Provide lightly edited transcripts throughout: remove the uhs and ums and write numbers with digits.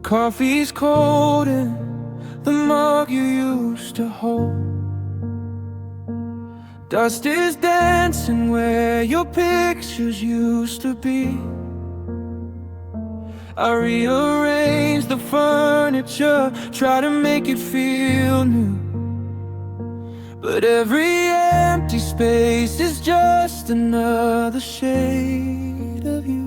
Coffee's cold in the mug you used to hold. Dust is dancing where your pictures used to be. I rearrange the furniture, try to make it feel new. But every empty space is just another shade of you.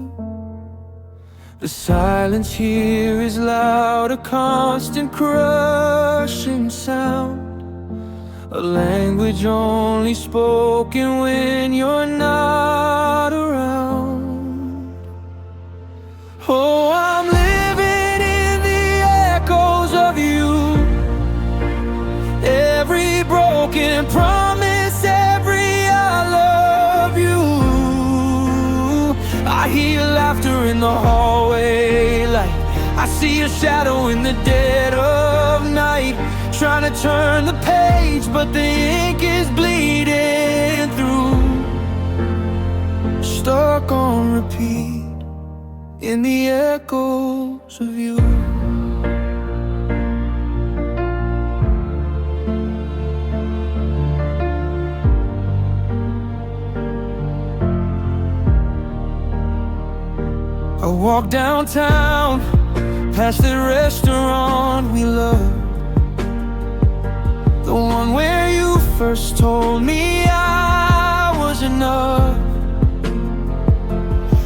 The silence here is loud, a constant crushing sound, a language only spoken when you're not around. Oh, I'm living in the echoes of you. Every broken promise, every I love you. I hear laughter in the hallway light. I see a shadow in the dead of night, trying to turn the page, but the ink is bleeding through. Stuck on repeat in the echoes of you. I walk downtown, past the restaurant we love, the one where you first told me I was enough.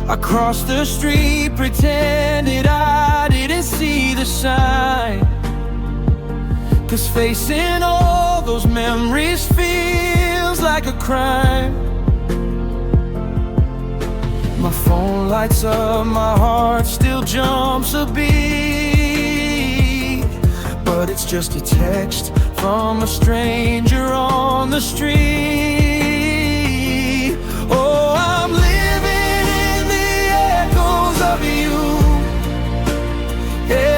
I crossed the street, pretended I didn't see the sign, 'cause facing all those memories feels like a crime. My phone lights up, my heart still jumps a beat, but it's just a text from a stranger on the street. Oh, I'm living in the echoes of you.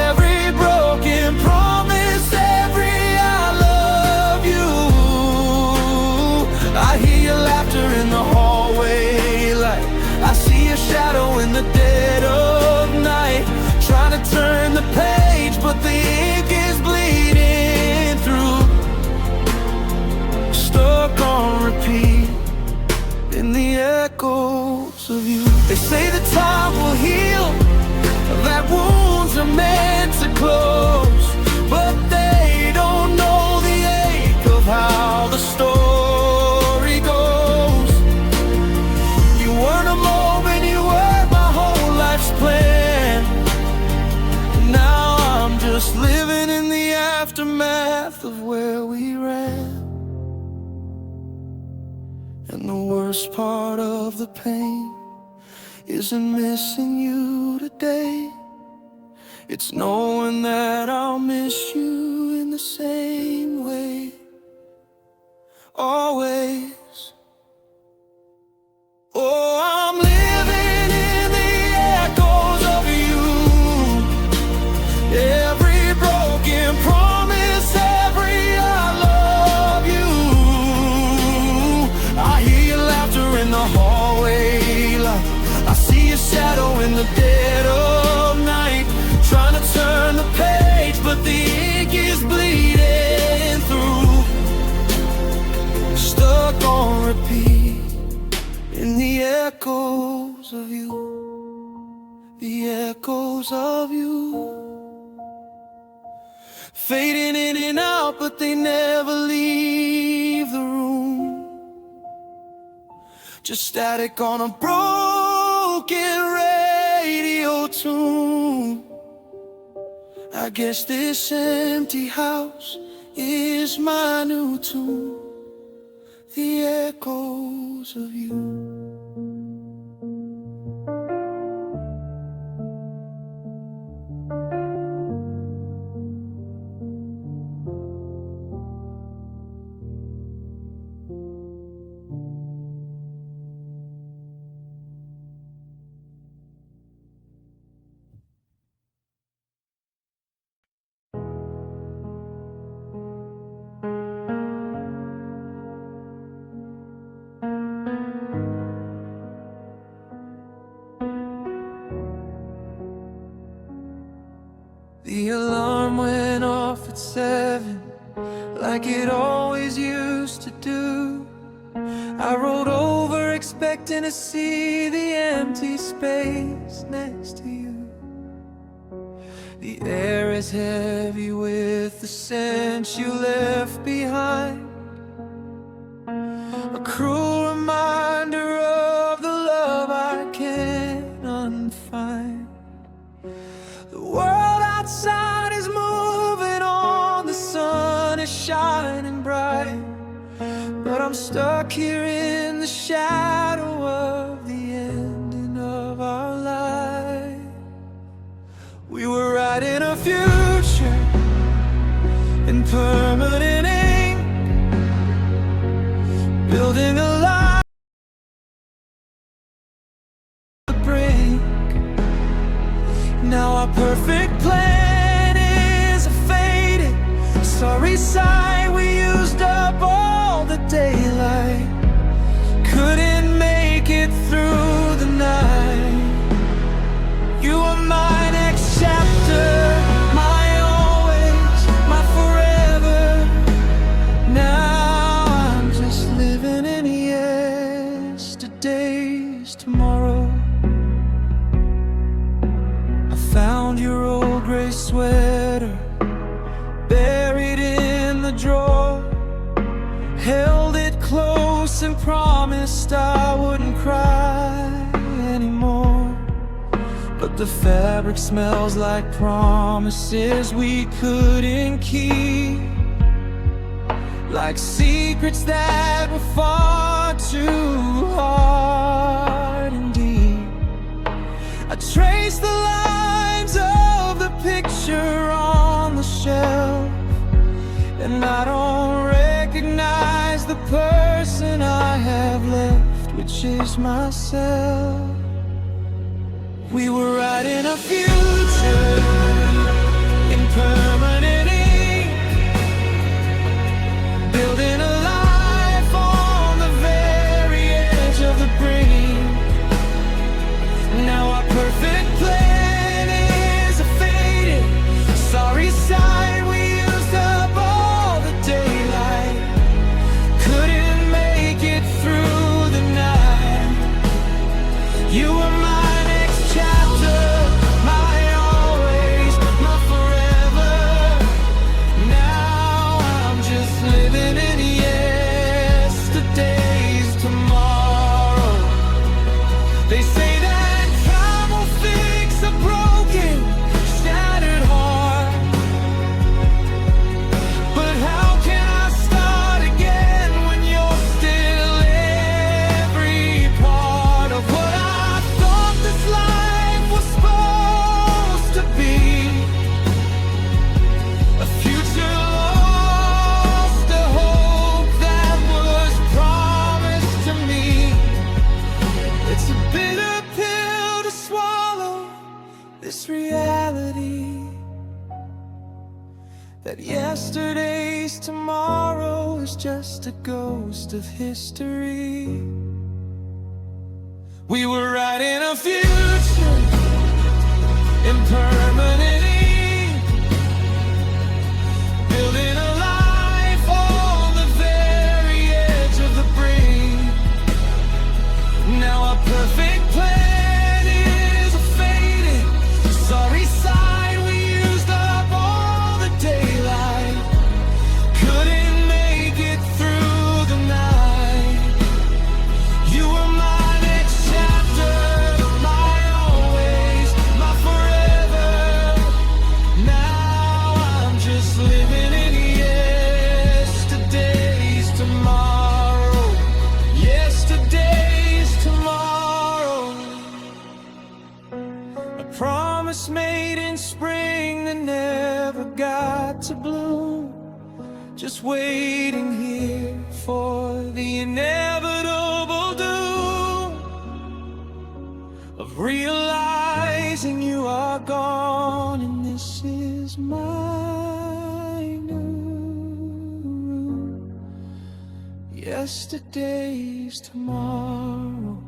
Every broken promise, every I love you. I hear your laughter in the hallway light. I see a shadow in the dead of night, trying to turn the page, but the ink is bleeding through. Stuck on repeat in the echoes of you. They say the time will heal, that wounds are meant to close, but they don't know the ache of how the story goes. You weren't a moment, you were my whole life's plan. Now I'm just living in the aftermath of where we ran. And the worst part of the pain isn't missing you today, it's knowing that I'll miss you in the same way, always. Oh, I'm living in the echoes of you. Every broken promise, every I love you. I hear your laughter in the hallway light. I see a shadow in the dead of night, trying to turn the page, but the ink is bleeding through. Stuck on repeat in the echoes of you. The echoes of you, fading in and out, but they never leave the room. Just static on a broken radio tune. I guess this empty house is my new tune. The echoes of you. 7, like it always used to do. I rolled over expecting to see the empty space next to you. The air is heavy with the scent you left behind, a cruel reminder of the love I can't unfind. The world outside is moving on, the sun is shining bright, but I'm stuck here in the shadow of the ending of our life. We were writing a future in permanent ink, building a life on the brink. Now our perfect plan is a faded, sorry sigh. We used up all the daylight, couldn't make it through the night. You were my next chapter, my always, my forever. Now I'm just living in yesterday's tomorrow. I found your old gray sweater buried in the drawer, held it close and promised I wouldn't cry anymore. But the fabric smells like promises we couldn't keep, like secrets that were far too hard and deep. I traced the lines of the picture on the shelf, and I don't recognize the person I have left, which is myself. We were writing a future in permanent ink, building a life on the very edge of the brink. Now our perfect plan is a faded, sorry sigh. We used up all the daylight, couldn't make it through the night. You were my chapter, my always, my forever. Now I'm just living in yesterday's tomorrow. They say that time will fix a broken, shattered heart, but how can I start again when you're still every part of what I thought this life was supposed to be? A future lost, a hope that was promised to me. It's a bitter pill to swallow, this reality, that yesterday's tomorrow is just a ghost of history. We were writing a future in permanent ink, building a life on the very edge of the brink. Now our perfect plan is a faded, sorry sigh. We used up all the daylight, couldn't make it through the night. You were my next chapter, my always, my forever. Now I'm just living in yesterday's tomorrow, yesterday's tomorrow. A promise made in spring that never got to bloom, just waiting here for the inevitable doom of realizing you are gone, and this is my new room. Yesterday's tomorrow.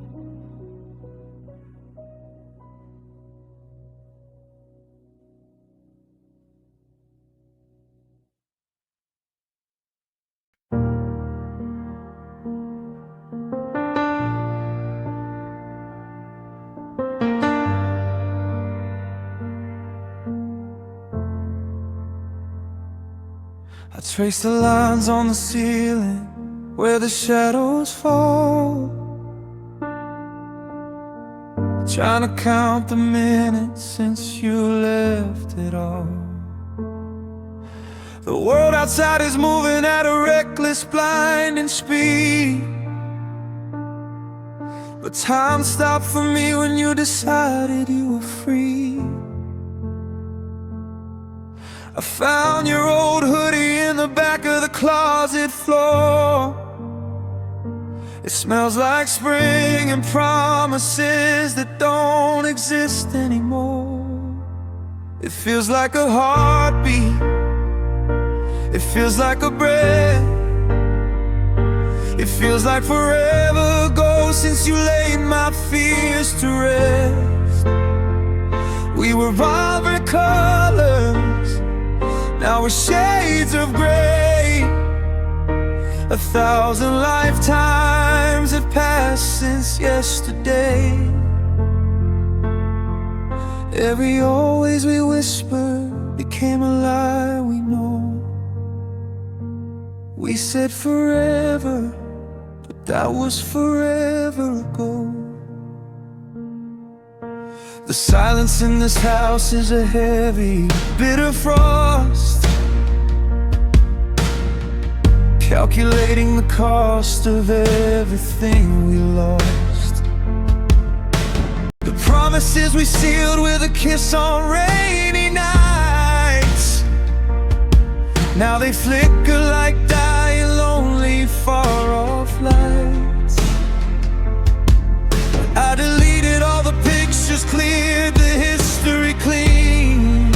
I trace the lines on the ceiling where the shadows fall, trying to count the minutes since you left it all. The world outside is moving at a reckless, blinding speed, but time stopped for me when you decided you were free. I found your old hoodie in the back of the closet floor. It smells like spring and promises that don't exist anymore. It feels like a heartbeat, it feels like a breath, it feels like forever ago since you laid my fears to rest. We were vibrant colors, now we're shades of gray. 1,000 lifetimes have passed since yesterday. Every always we whispered became a lie we know. We said forever, but that was forever ago. The silence in this house is a heavy, bitter frost, calculating the cost of everything we lost. The promises we sealed with a kiss on rainy nights, now they flicker like dying lonely far-off lights. I deleted all the pictures, cleared the history clean,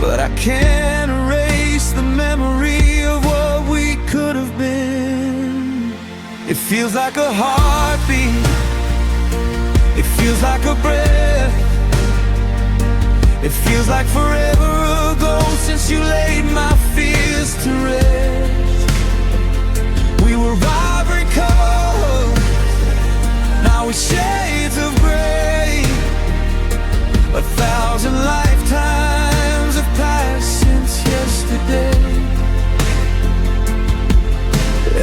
but I can't erase the memory of what we could have been. It feels like a heartbeat, it feels like a breath, it feels like forever ago since you laid my fears to rest. We were vibrant colors, now we're shades of gray. 1,000 lifetimes have passed since yesterday.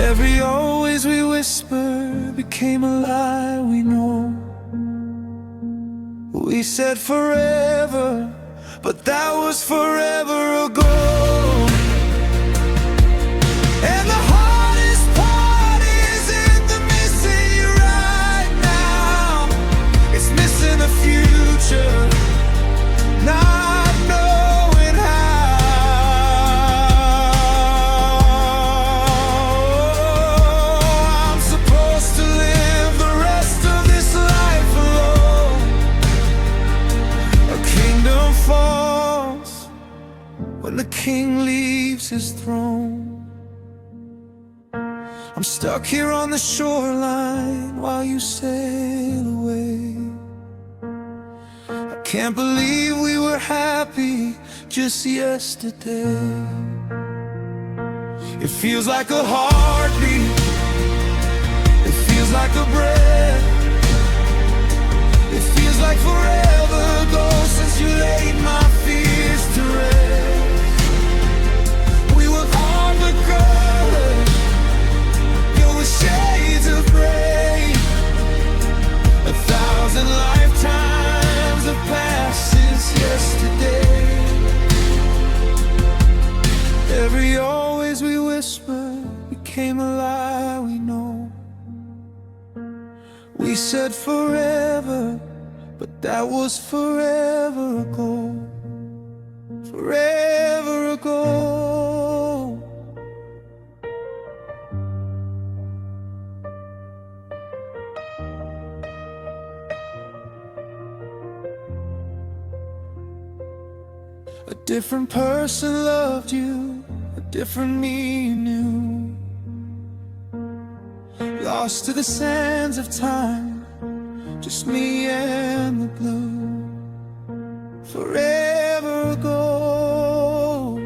Every always we whisper became a lie we know. We said forever, but that was forever ago. And the hardest part isn't the missing you right now, it's missing the future, not knowing how. I'm supposed to live the rest of this life alone. A kingdom falls when the king leaves his throne. I'm stuck here on the shoreline while you sail away. I can't believe we were happy just yesterday. It feels like a heartbeat, it feels like a breath, it feels like forever ago since you laid my fears to rest. We were on the colors, you were shades of gray. 1,000 lifetimes have passed since yesterday. Every always we whispered became a lie we know. We said forever, but that was forever ago. Forever ago. A different person loved you, a different me you knew. Lost to the sands of time, just me and the blue. Forever ago.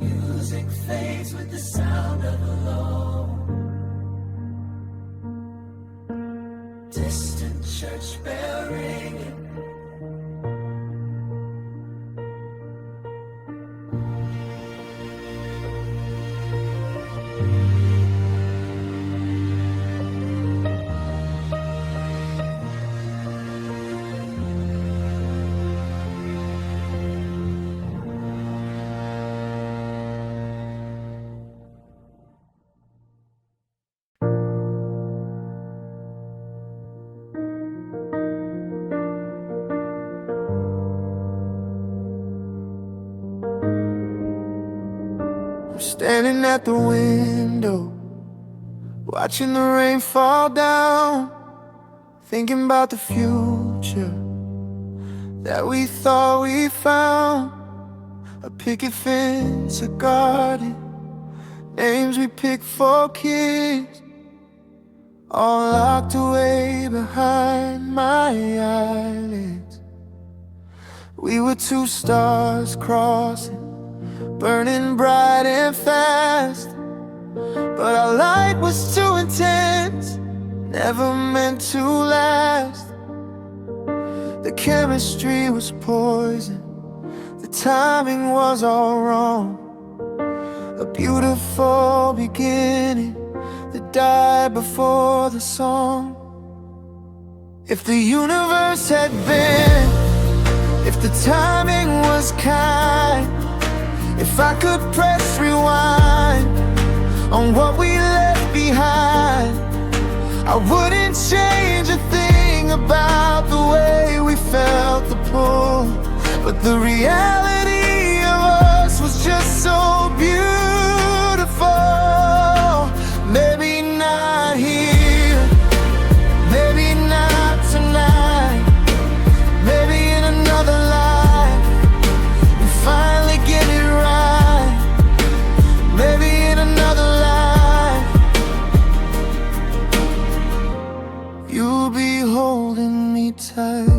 Music fades with the sound of a low. standing at the window, watching the rain fall down, thinking about the future that we thought we found. A picket fence, a garden, names we picked for kids, all locked away behind my eyelids. We were two stars crossing, burning bright and fast, but our light was too intense, never meant to last. The chemistry was poison, the timing was all wrong. A beautiful beginning that died before the song. If the universe had been, if the timing was kind, if I could press rewind on what we left behind, I wouldn't change a thing about the way we felt the pull. But the reality of us was just so beautiful. Maybe not here, maybe not tonight, maybe in another life we finally get it right. Maybe in another life you'll be holding me tight.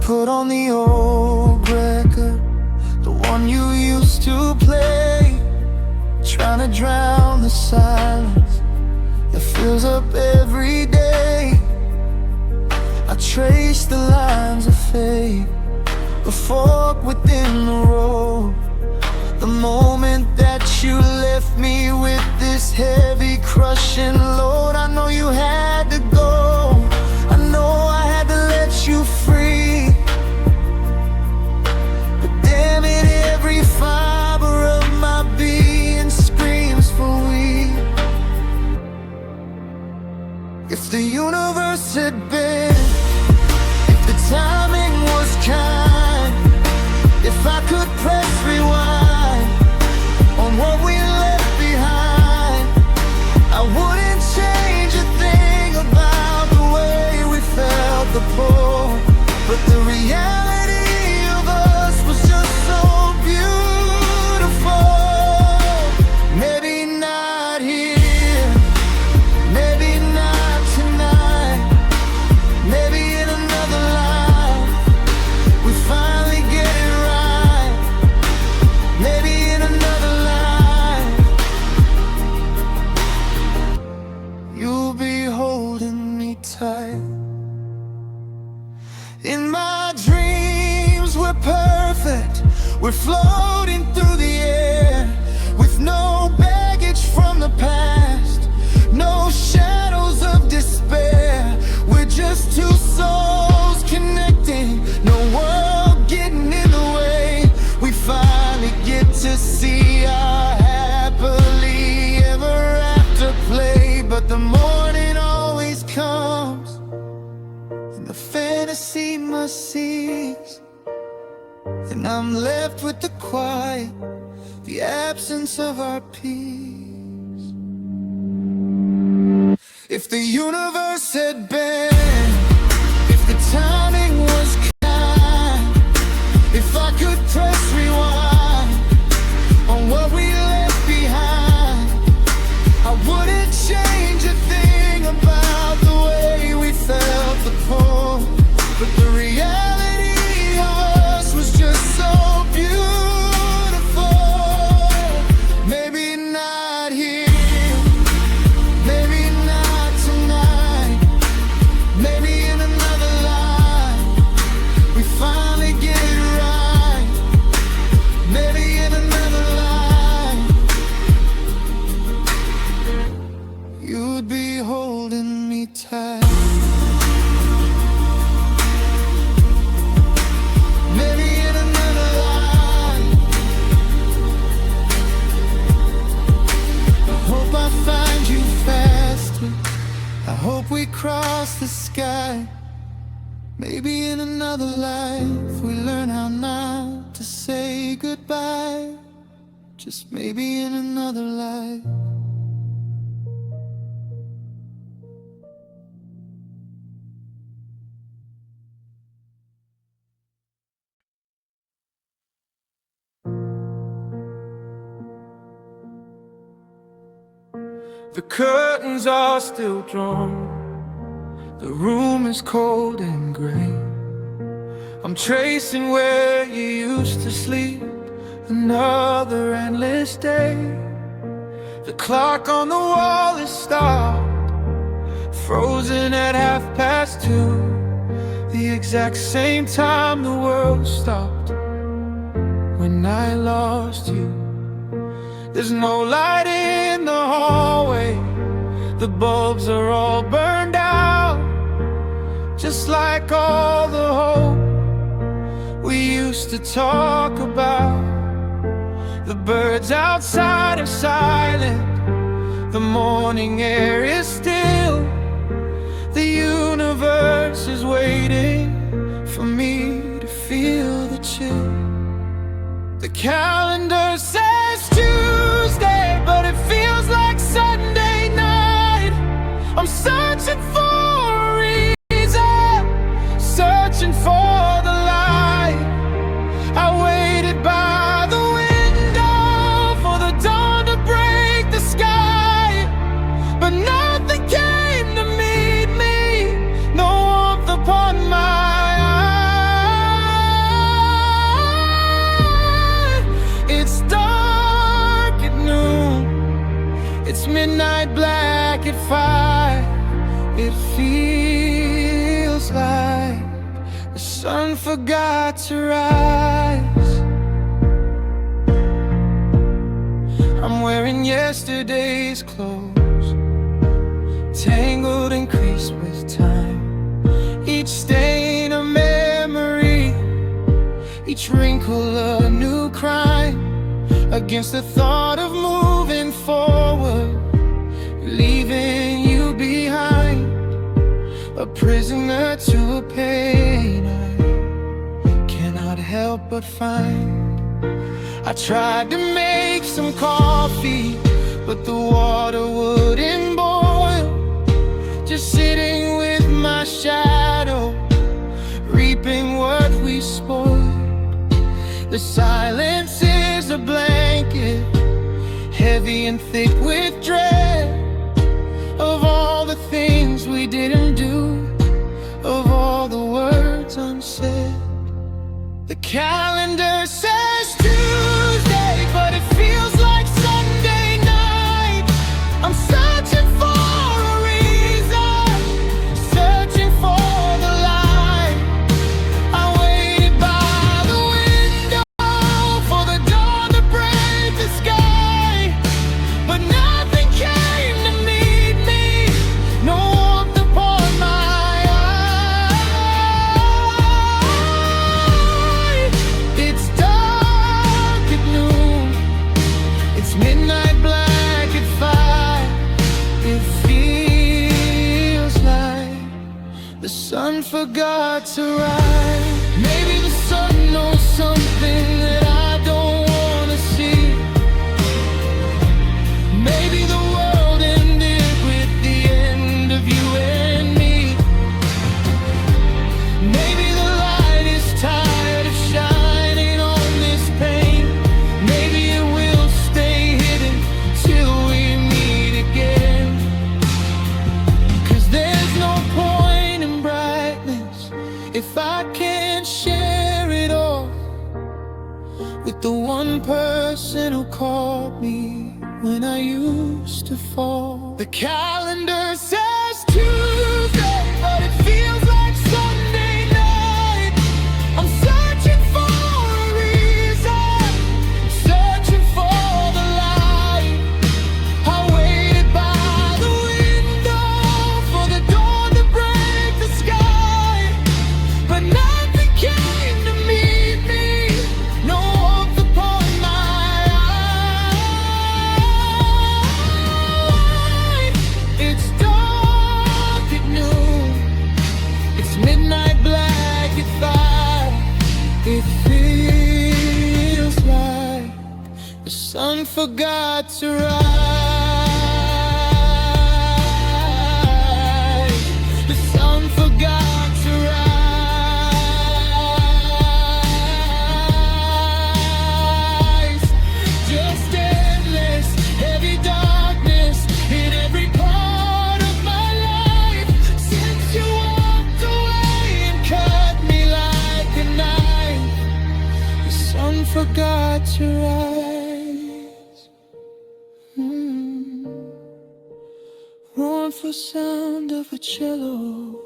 Put on the old record, the one you used to play, trying to drown the silence that fills up every day. I trace the lines of fate, a fork within the road. The moment that you left me with this heavy crushing load, I know you had to go, I know I had to let you free. Every fiber of my being screams for we. If the universe had been, if the timing was kind, if I could press rewind on what we left behind, I wouldn't change a thing about the way we felt the pull. But the reality of us was just so beautiful. Maybe not here, maybe not tonight, maybe in another life we finally get it right. Maybe in another life you'll be holding me tight. In my dreams we're perfect, we're floating through the air, with no baggage from the past, no shadows of despair. We're just two souls connecting, no world getting in the way. We finally get to see our happily ever after play. But the morning always comes and the fantasy must cease, and I'm left with the quiet, the absence of our peace. If the universe had been, if the timing was kind, if I could press rewind on what we left behind, I wouldn't change a thing about the way we felt the pull. But the reality of us was just so beautiful. Maybe not here, maybe not tonight, maybe in another life we finally get it right. Maybe in another life you'd be holding me tight. Find you faster, I hope we cross the sky. Maybe in another life we learn how not to say goodbye. Just maybe in another life. The curtains are still drawn, the room is cold and gray. I'm tracing where you used to sleep, another endless day. The clock on the wall is stopped, frozen at 2:30, the exact same time the world stopped when I lost you. There's no light in the hallway, the bulbs are all burned out, just like all the hope we used to talk about. The birds outside are silent, the morning air is still. The universe is waiting for me to feel the chill. The calendar says Tuesday, but it feels like Sunday night. I'm searching for a reason, searching for the light. I waited by the window for the dawn to break the sky, but nothing came to meet me, no warmth upon my midnight black at 5. It feels like the sun forgot to rise. I'm wearing yesterday's clothes, tangled and creased with time. Each stain a memory, each wrinkle a new crime. Against the thought of moving forward, leaving you behind, a prisoner to a pain I cannot help but find. I tried to make some coffee, but the water wouldn't boil. Just sitting with my shadow, reaping what we spoiled. The silence is a blanket, heavy and thick with dread of all the things we didn't do, of all the words unsaid. The calendar says Tuesday, but it feels like Sunday night. I'm searching for a reason, searching for the light. I waited by the window for the dawn to break the sky, but nothing came to meet me, no warmth upon my eyes. It's dark at noon, it's midnight black at 5. It feels like the sun forgot to rise. Maybe the sun knows something that I don't wanna see. Maybe the world ended with the end of you and me. Maybe the light is tired of shining on this pain. Maybe it will stay hidden till we meet again. 'Cause there's no point in brightness if I can't share it all with the one person who called me when I used to fall. The calendar says Tuesday, but it feels like Sunday night. I'm searching for a reason, searching for the light. I waited by the window for the dawn to break the sky, but nothing came to meet me, no warmth upon my eyes. It's sun forgot to rise. The sun forgot to rise. Just endless, heavy darkness in every part of my life. Since you walked away and cut me like a knife, the sun forgot to rise. Mournful sound of a cello.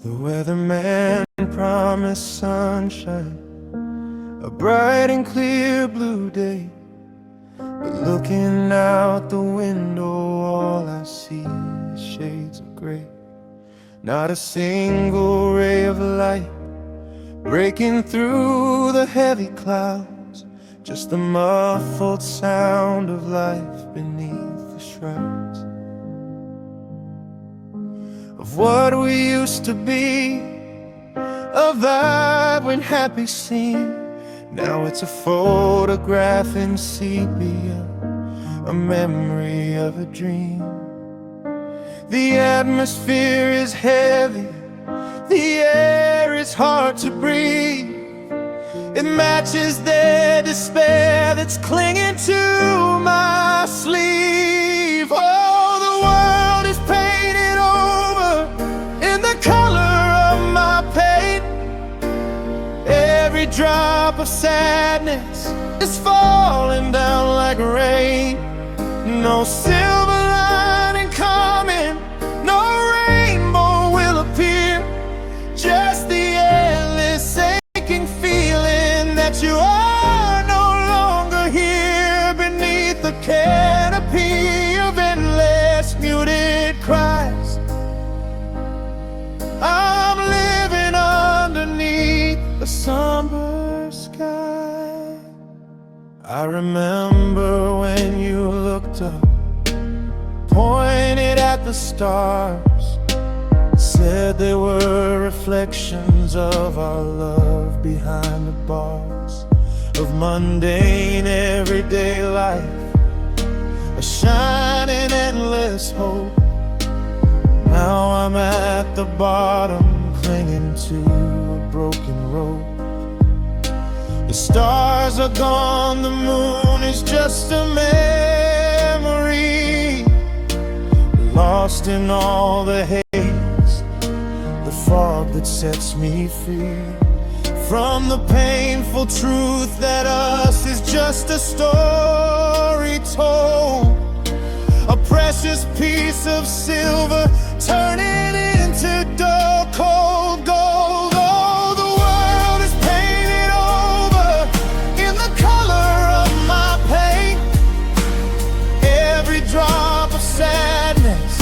The weatherman promised sunshine, a bright and clear blue day. But looking out the window, all I see is shades of gray. Not a single ray of light breaking through the heavy clouds, just the muffled sound of life beneath the shrouds of what we used to be, a vibrant, happy scene. Now it's a photograph in sepia, a memory of a dream. The atmosphere is heavy, the air is hard to breathe. It matches their despair that's clinging to my sleeve. Oh, the world is painted over in the color of my pain. Every drop of sadness is falling down like rain. No silver lining coming, no rainbow will appear. Just the endless aching feeling that you are no longer here. Beneath the canopy of endless muted cries, I'm living underneath a somber sky. I remember when you looked up, pointed at the stars, said they were reflections of our love behind the bars of mundane everyday life, a shining endless hope. Now I'm at the bottom, clinging to a broken rope. The stars are gone, the moon is just a memory, lost in all the haze, the fog that sets me free from the painful truth that us is just a story told, a precious piece of silver turning into dull cold gold. Oh, the world is painted over in the color of my pain. Every drop of sadness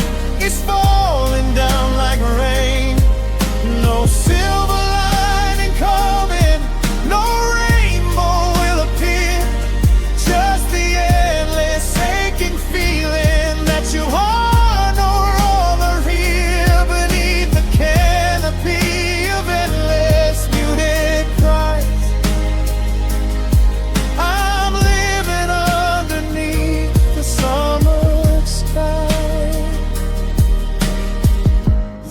is falling down like rain. No silver lining coming, no rainbow will appear. Just the endless aching feeling that you are no longer here. Beneath the canopy of endless muted cries, I'm living underneath the summer sky.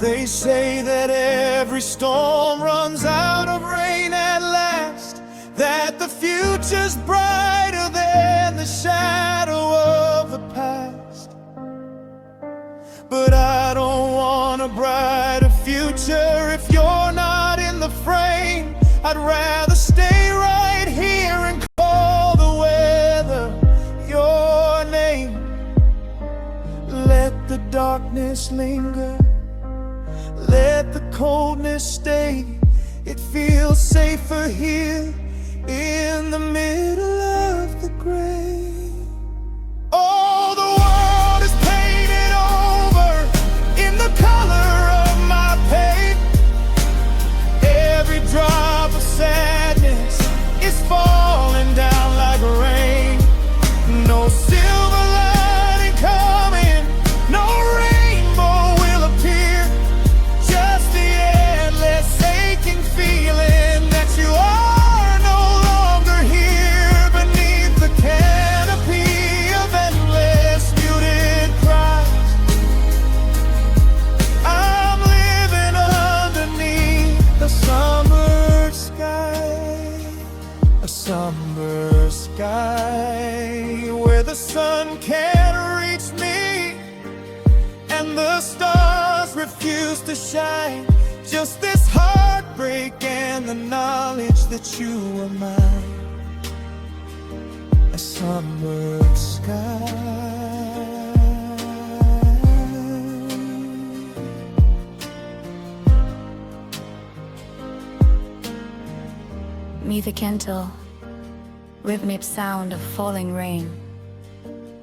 They say that every storm runs out of rain at last, that the future's brighter than the shadow of the past. But I don't want a brighter future if you're not in the frame. I'd rather stay right here and call the weather your name. Let the darkness linger, let the coldness stay. It feels safer here in the middle of the gray. Oh, the world is painted over in the color of my pain. refuse to shine. Just this heartbreak and the knowledge that you were mine. A somber sky. Meet the gentle, rhythmic sound of falling rain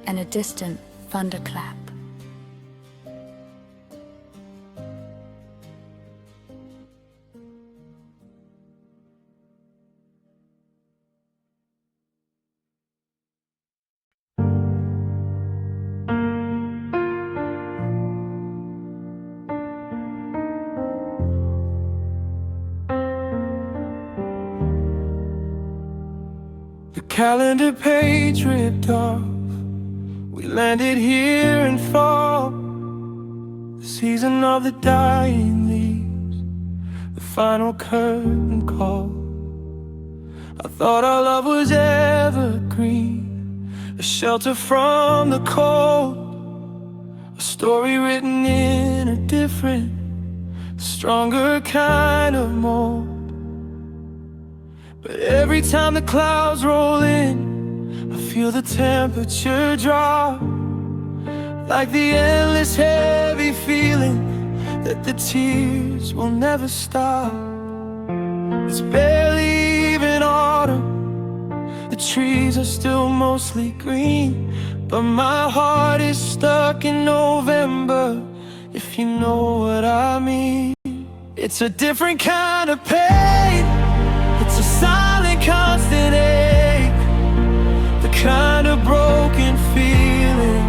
and a distant thunderclap. The calendar page ripped off. We landed here in fall. The season of the dying leaves, the final curtain call. I thought our love was evergreen, a shelter from the cold, a story written in a different, stronger kind of mold. But every time the clouds roll in, I feel the temperature drop, like the endless heavy feeling that the tears will never stop. It's barely even autumn, the trees are still mostly green, but my heart is stuck in November, if you know what I mean. It's a different kind of pain. It's a silent, constant ache, the kind of broken feeling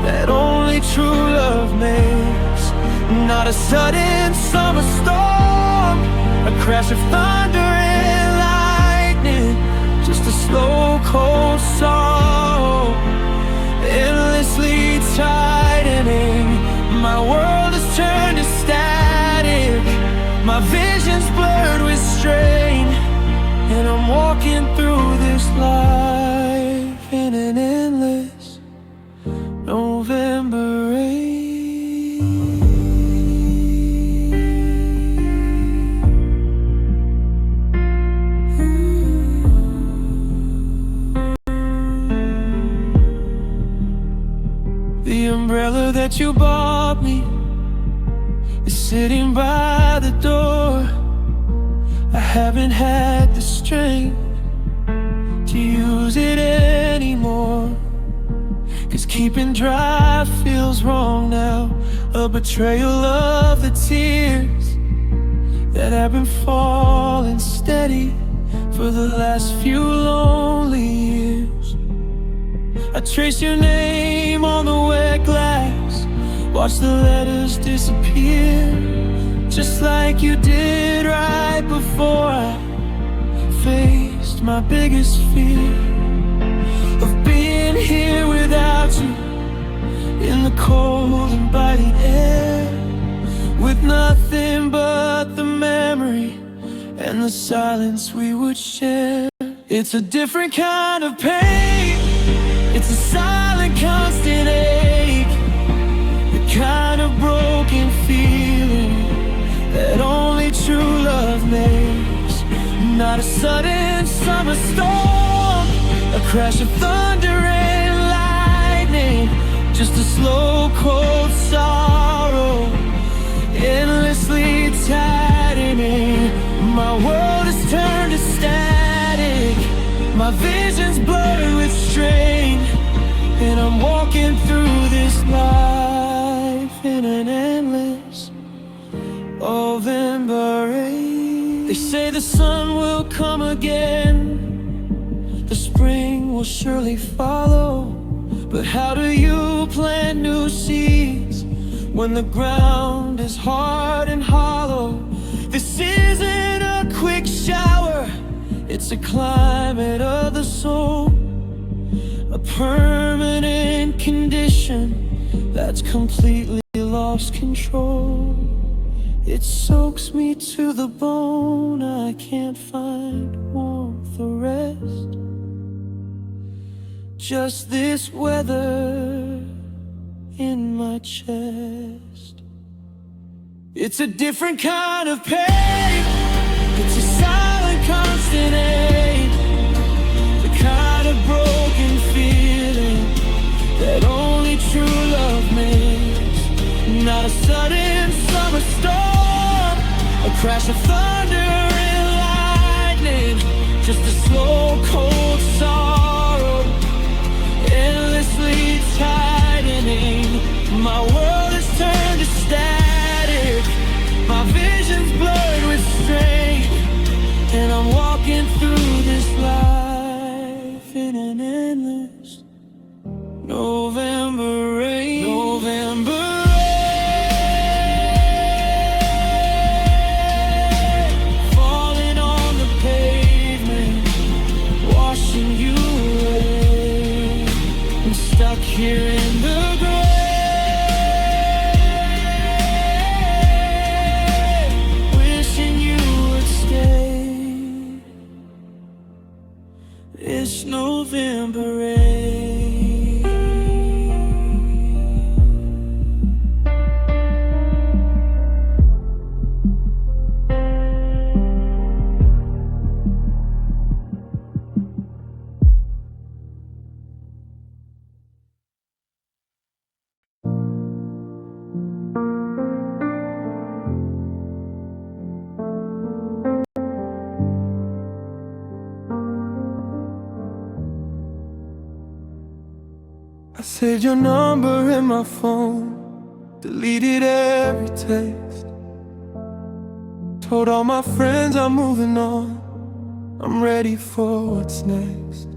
that only true love makes. Not a sudden summer storm, a crash of thunder and lightning, just a slow, cold sorrow, endlessly tightening. My world has turned to static, my vision's blurred with strain, and I'm walking through this life in an endless November rain. The umbrella that you bought me is sitting by the door. I haven't had the strength to use it anymore, 'cause keeping dry feels wrong now, a betrayal of the tears that have been falling steady for the last few lonely years. I trace your name on the wet glass, watch the letters disappear, just like you did right before I faced my biggest fear of being here without you, in the cold and biting air, with nothing but the memory and the silence we would share. It's a different kind of pain, it's a silent, constant ache, the kind of broken feeling that only true love makes. Not a sudden summer storm, a crash of thunder and lightning, just a slow, cold sorrow, endlessly tightening. My world has turned to static, my vision's blurred with strain, and I'm walking through this life in an endless November rain. They say the sun will come again, the spring will surely follow, but how do you plant new seeds when the ground is hard and hollow? This isn't a quick shower, it's a climate of the soul, a permanent condition that's completely lost control. It soaks me to the bone, I can't find warmth or rest, just this weather in my chest. It's a different kind of pain. It's a silent, constant ache, the kind of broken feeling that only true love makes. Not a sudden summer storm, a crash of thunder and lightning, just a slow, cold sorrow, endlessly tightening. My world has turned to static, my vision's blurred with strain, and I'm walking through this life in an endless November rain. November rain, falling on the pavement, washing you away. I'm stuck here in the grave, wishing you would stay. It's November rain. I saved your number in my phone, deleted every text, told all my friends I'm moving on, I'm ready for what's next.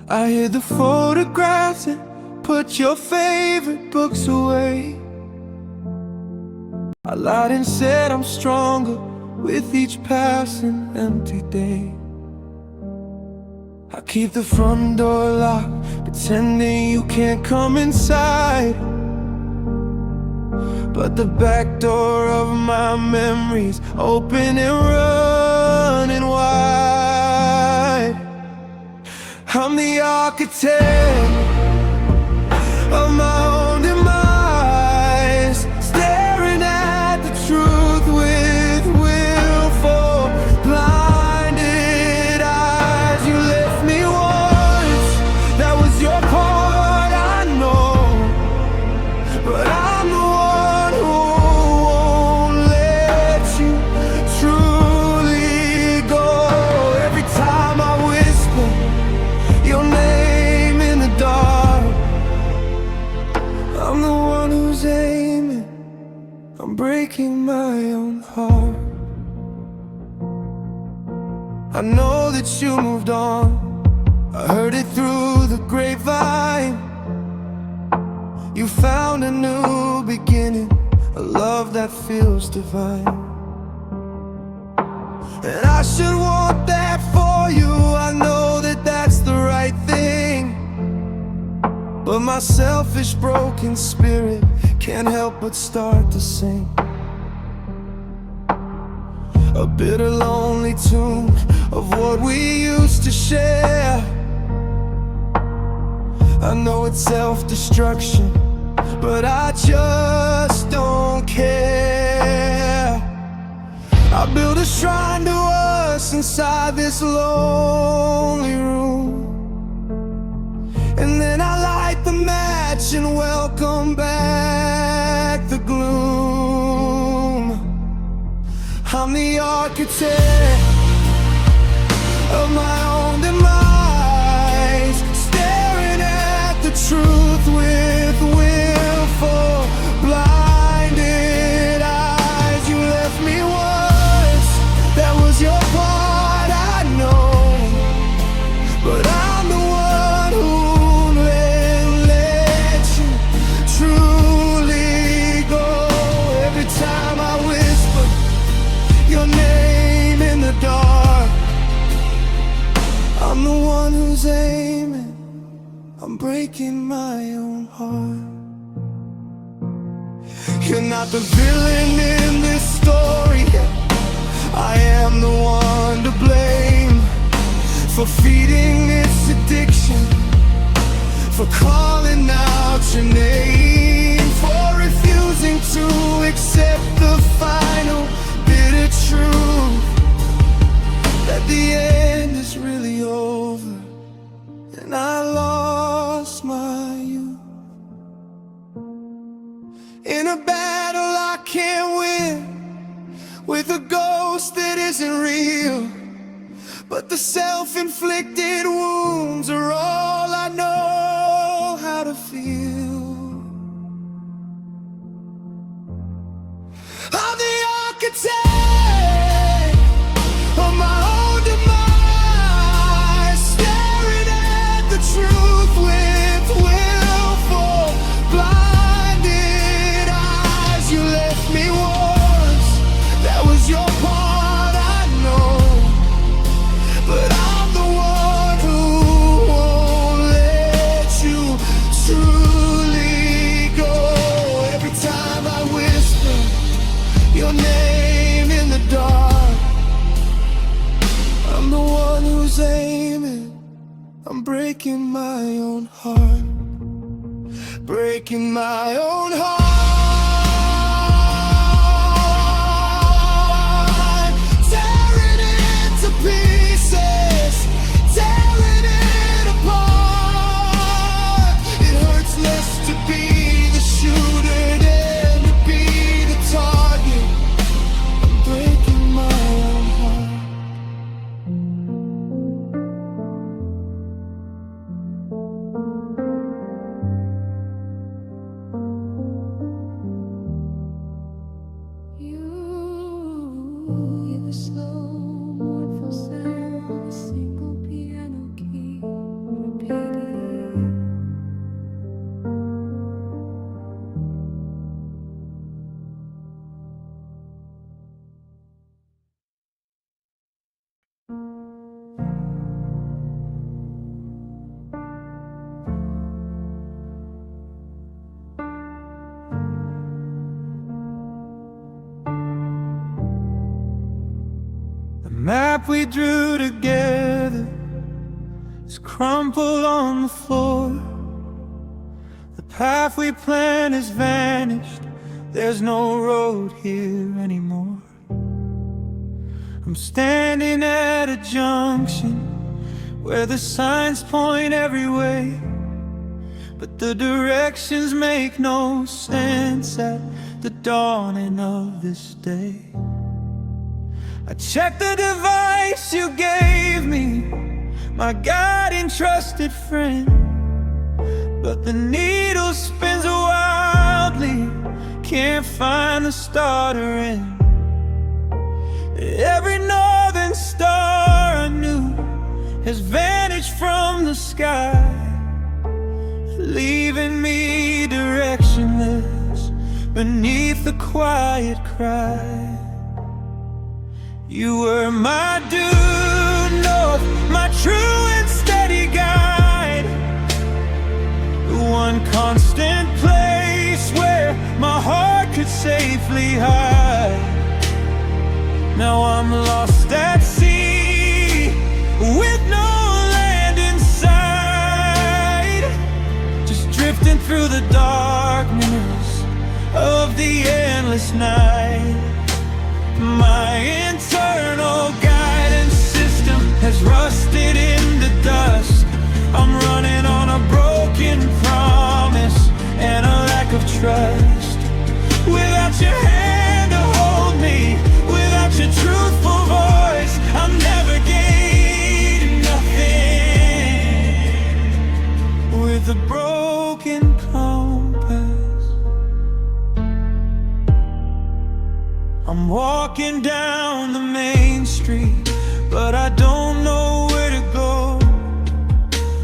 I hid the photographs and put your favorite books away. I lied and said I'm stronger with each passing empty day. I keep the front door locked, pretending you can't come inside, but the back door of my memories open and running wide. I'm the architect of my own demise, staring at the truth with willful blinded eyes. You left me once, that was your part, I know, but I'm the one who won't let you truly go. Every time I whisper your name in the dark, I'm the one who's aiming, I'm breaking my own heart. I know that you moved on, I heard it through the grapevine. You found a new beginning, a love that feels divine. And I should want that for you, I know that that's the right thing, but my selfish broken spirit can't help but start to sing a bitter lonely tune of what we used to share. I know it's self-destruction, but I just don't care. I build a shrine to us inside this lonely room, and then I light the match and welcome back the gloom. I'm the architect of my own demise, staring at the truth with willful blinded eyes. You left me once, that was your part, I know, but I'm the one who won't let you truly go. Every time I whisper your name in the dark, I'm the one who's aiming, I'm breaking my own heart. You're not the villain in this story, I am the one to blame for feeding its addiction, for calling out your name, for refusing to accept with a ghost that isn't real, but the self-inflicted wounds are all I know how to feel. I'm the architect of my own demise, staring at the truth with willful, blinded eyes. You left me once, that was your part, I know, but I'm the one who won't let you truly go. Every time I whisper your name in the dark, I'm the one who's aiming. I'm breaking my own heart, breaking my own heart, tearing it to pieces, tearing it apart. It hurts less to be the shooter than to be the target. I'm breaking my own heart. You hear the slow, mournful sound, a single piano key repeated. The map we drew together is crumpled on the floor. The path we planned has vanished. There's no road here anymore. I'm standing at a junction where the signs point every way, but the directions make no sense at the dawning of this day. I checked the device you gave me, my guiding trusted friend, but the needle spins wildly, can't find the start or end. Every northern star I knew has vanished from the sky, leaving me directionless beneath the quiet cry. You were my due north, my true and steady guide, the one constant place where my heart could safely hide. Now I'm lost at sea with no land in sight, just drifting through the darkness of the endless night. My internal guidance system has rusted into dust. I'm running on a broken promise and a lack of trust. Without your hand to hold me, without your truthful voice, I'll navigate nothing. With a broken compass, I'm walking down the main street, but I don't know where to go.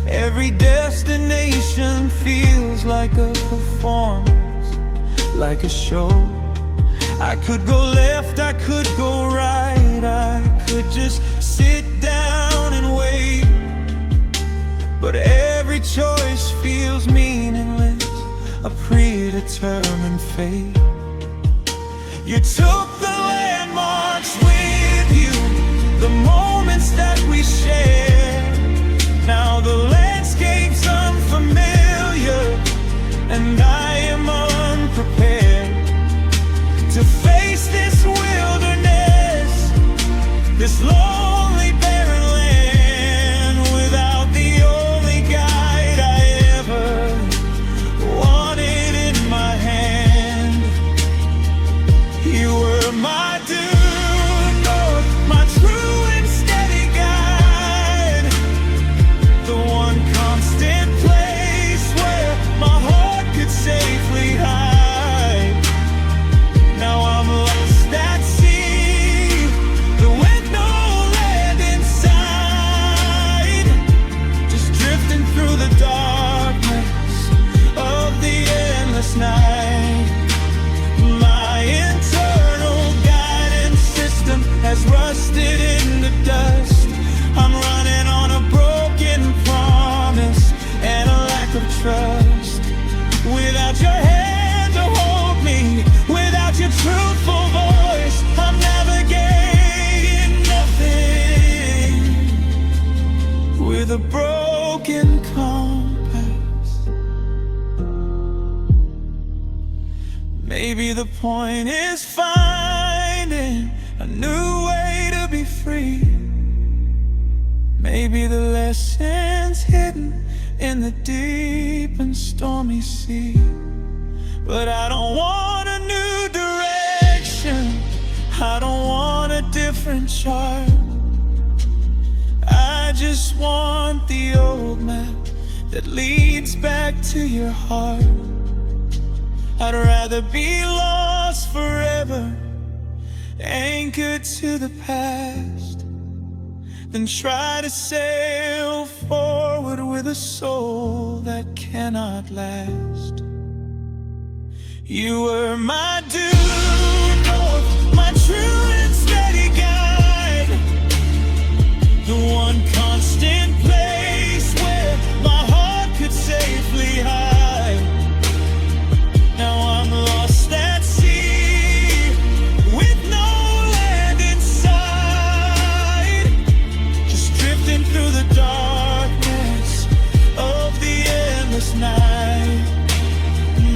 Every destination feels like a performance, like a show. I could go left, I could go right, I could just sit down and wait, but every choice feels meaningless, a predetermined fate. You took the landmarks with you, the moments that we shared. Now the landscape's unfamiliar, and I am unprepared to face this wilderness, this lonely barren land, without the only guide I ever wanted in my hand. You were my dude. point is finding a new way to be free. Maybe the lesson's hidden in the deep and stormy sea. But I don't want a new direction, I don't want a different chart. I just want the old map that leads back to your heart. I'd rather be lost forever, anchored to the past, than try to sail forward with a soul that cannot last. You were my due north, my true and steady guide, the one constant place where my heart could safely hide. Now I'm lost at sea, with no land in sight, just drifting through the darkness of the endless night.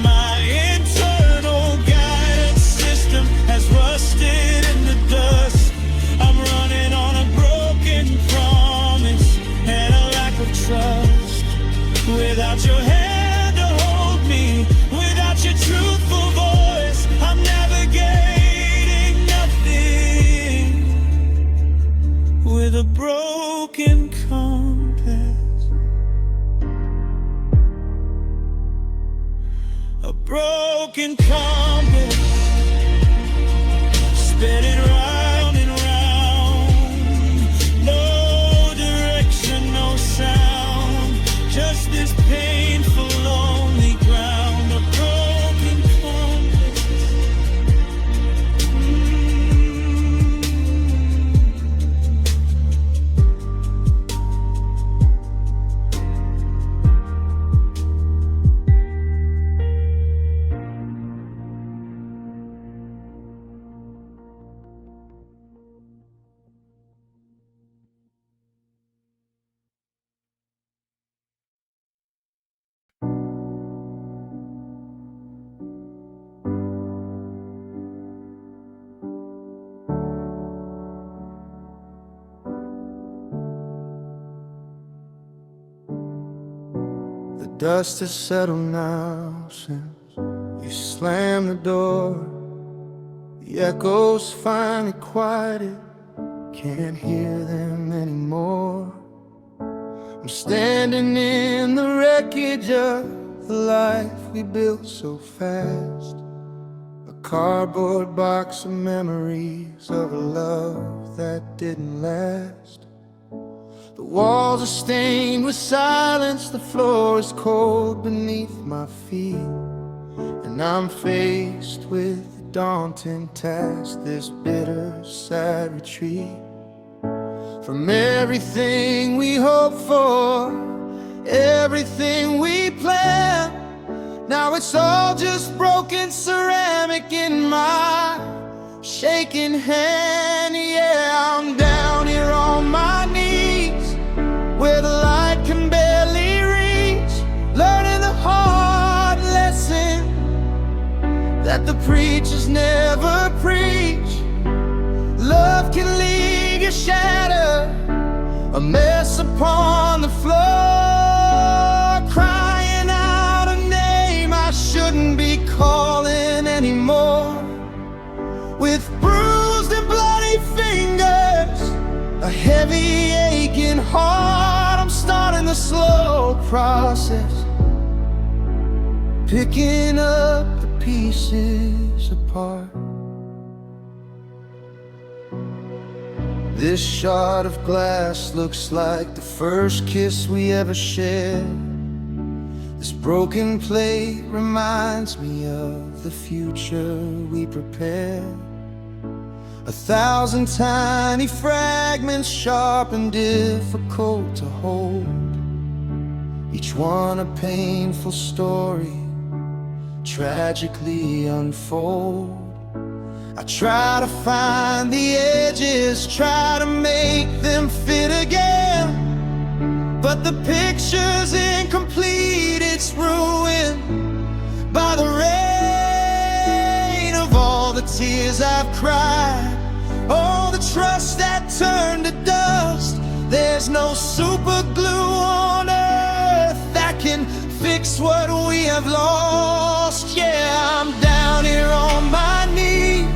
My internal guidance system has rusted in the dust. I'm running on a broken promise and a lack of trust. Without your hand to hold me, without your truthful voice, I'm navigating nothing with a broken compass. A broken compass, spinning round and round. No direction, no sound, just this painful, lonely ground. A broken compass. The dust has settled now since you slammed the door. The echoes finally quieted, can't hear them anymore. I'm standing in the wreckage of the life we built so fast, a cardboard box of memories of a love that didn't last. The walls are stained with silence, the floor is cold beneath my feet, and I'm faced with the daunting task, this bitter, sad retreat from everything we hope for, everything we planned. Now it's all just broken ceramic in my shaking hand. Yeah, I'm down here on my knees, where the light can barely reach, learning the hard lesson that the preachers never preach. Love can leave you shattered, a mess upon the floor, crying out a name I shouldn't be calling anymore. With bruised and bloody fingers, a heavy aching heart, I'm starting the slow process, picking up the pieces apart. This shard of glass looks like the first kiss we ever shared. This broken plate reminds me of the future we prepared. 1,000 tiny fragments, sharp and difficult to hold, each one a painful story, tragically unfold. I try to find the edges, try to make them fit again, but the picture's incomplete, it's ruined by the rain of all tears I've cried, all the trust that turned to dust. There's no super glue on earth that can fix what we have lost. Yeah, I'm down here on my knees,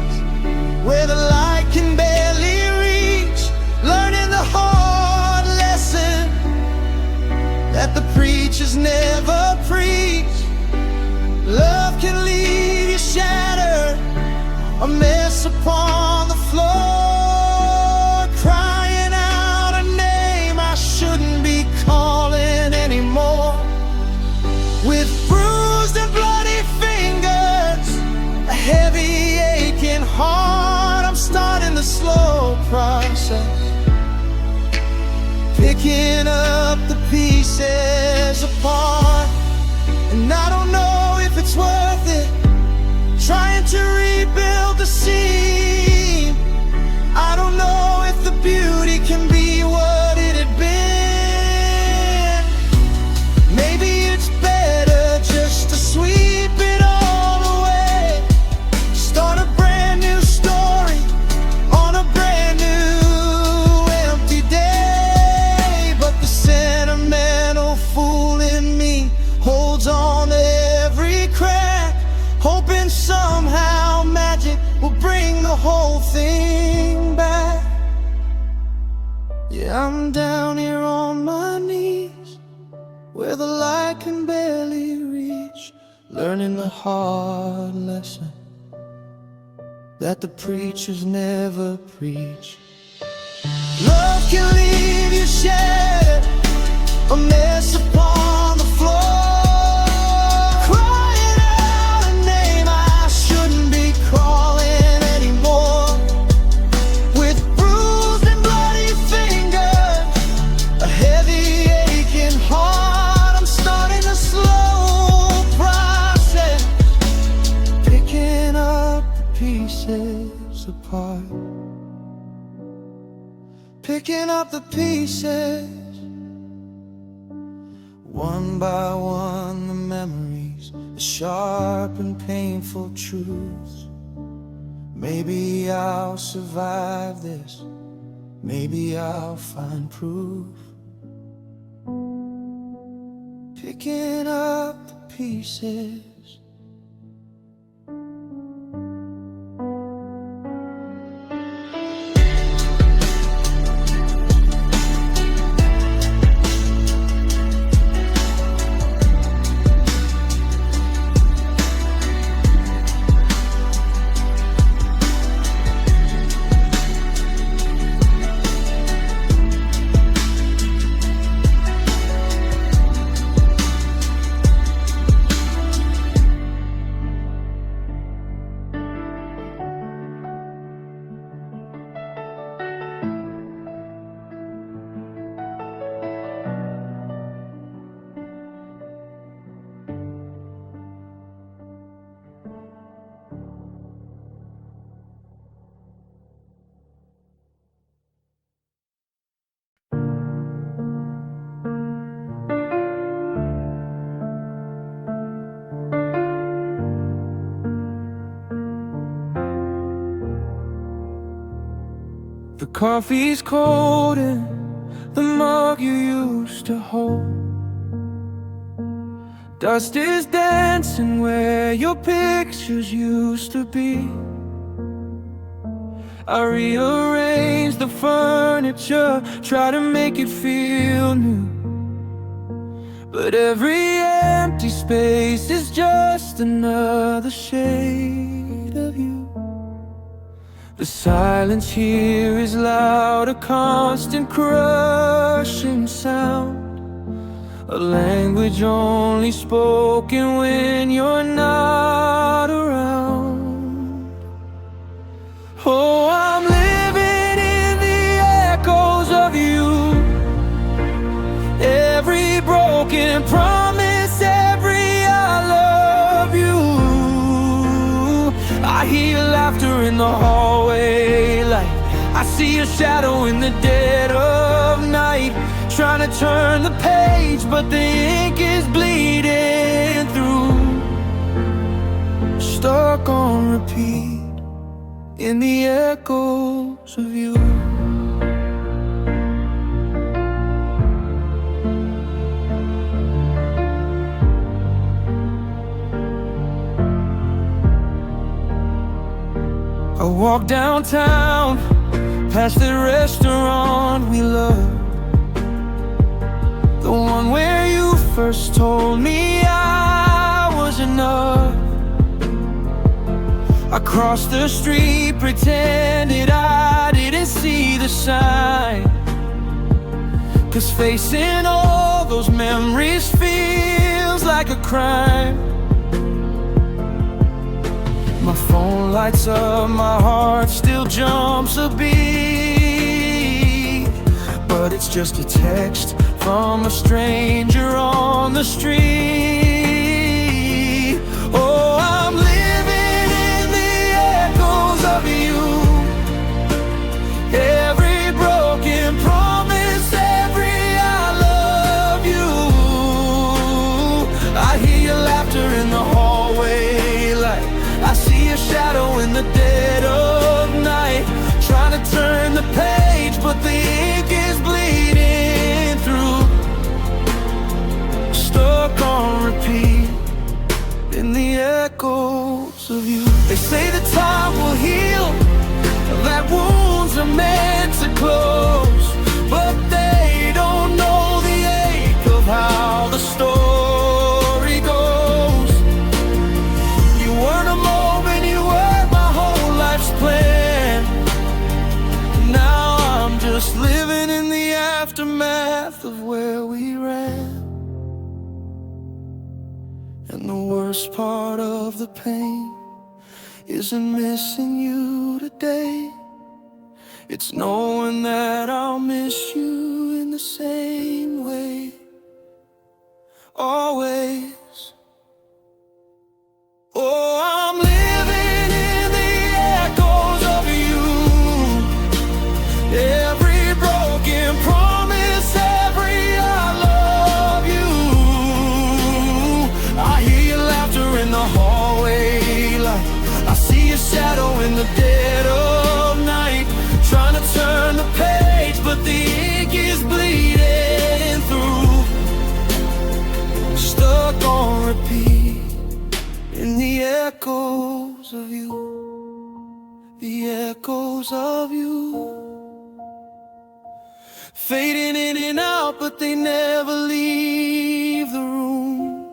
where the light can barely reach, learning the hard lesson that the preachers never preach. Love can leave you shattered, a mess upon the floor, crying out a name I shouldn't be calling anymore. With bruised and bloody fingers, a heavy aching heart, I'm starting the slow process, picking up the pieces apart. And I don't know if it's worth it, trying to rebuild the seam. I don't know if the beauty can be what it had been. Maybe it's better just to sweep it all away, start a brand new story on a brand new empty day. But the sentimental fool in me holds on to every crack, hoping somehow magic will bring the whole thing back. Yeah, I'm down here on my knees, where the light can barely reach, learning the hard lesson that the preachers never preach. Love can leave you shattered, a mess upon the floor, crying out a name I shouldn't be calling anymore. With bruised and bloody fingers, a heavy aching heart, I'm starting a slow process, picking up the pieces apart, picking up the pieces. One by one, the memories, the sharp and painful truths. Maybe I'll survive this, maybe I'll find proof, picking up the pieces. The coffee's cold in the mug you used to hold. Dust is dancing where your pictures used to be. I rearrange the furniture, try to make it feel new, but every empty space is just another shade of you. The silence here is loud, a constant crushing sound, a language only spoken when you're not around. Oh, I'm living in the echoes of you, every broken promise, every I love you. I hear laughter in the hallway light, I see a shadow in the dead of night, trying to turn the page, but the ink is bleeding through. Stuck on repeat in the echoes of you. I walk downtown, past the restaurant we love, the one where you first told me I was enough. I crossed the street, pretended I didn't see the sign, 'cause facing all those memories feels like a crime. My phone lights up, my heart still jumps a beat, but it's just a text from a stranger on the street. Oh, I'm living in the echoes of you. Every broken promise, every I love you. I hear your laughter in the hallway, like I see a shadow in the dead of night, trying to turn the page, but the ink is bleeding through. Stuck on repeat in the echoes of you. They say the time will heal, that wounds are meant to close, but they don't know the ache of how the story goes. You weren't a moment, you were my whole life's plan. Now I'm just living in the aftermath of where we ran. And the worst part of the pain isn't missing you today, it's knowing that I'll miss you in the same way, always. Oh, I'm living in the echoes of you. Every broken promise, every I love you. I hear your laughter in the hallway, like I see your shadow in the dead of night, trying to turn the page, but the ink is bleeding through. Stuck on repeat in the echoes of you, the echoes of you. Fading in and out, but they never leave the room.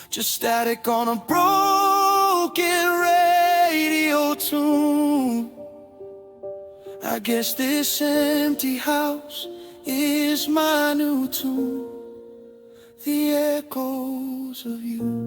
Just static on a broken radio tune. I guess this empty house is my new tune, the echoes of you.